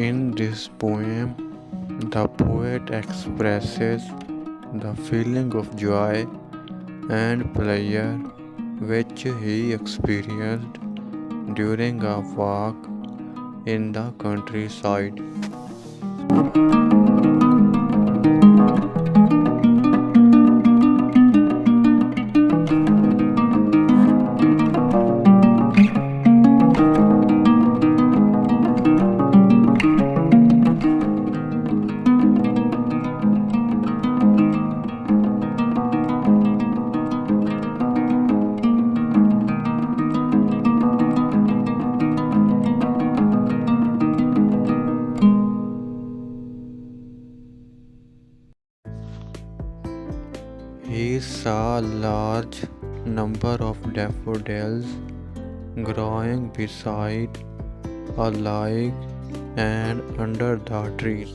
In this poem, the poet expresses the feeling of joy and pleasure which he experienced during a walk in the countryside. He saw a large number of daffodils growing beside a lake and under the trees.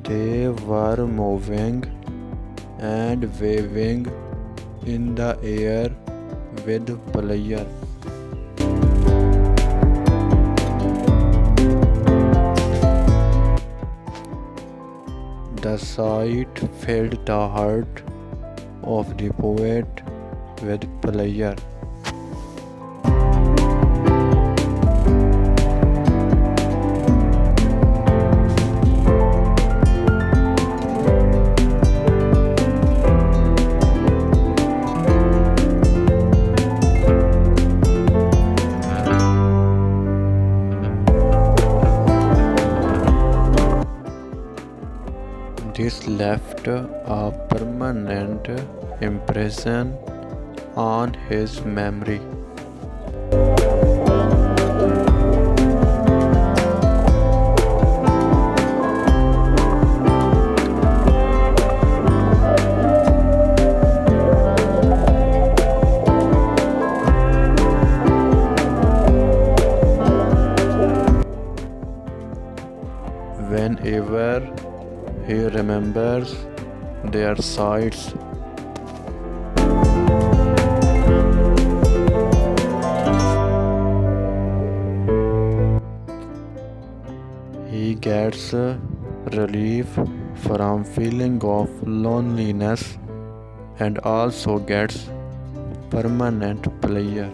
They were moving and waving in the air with pleasure. The sight filled the heart of the poet with pleasure. This left a permanent impression on his memory. Whenever he remembers their sights, he gets relief from feeling of loneliness and also gets permanent pleasure.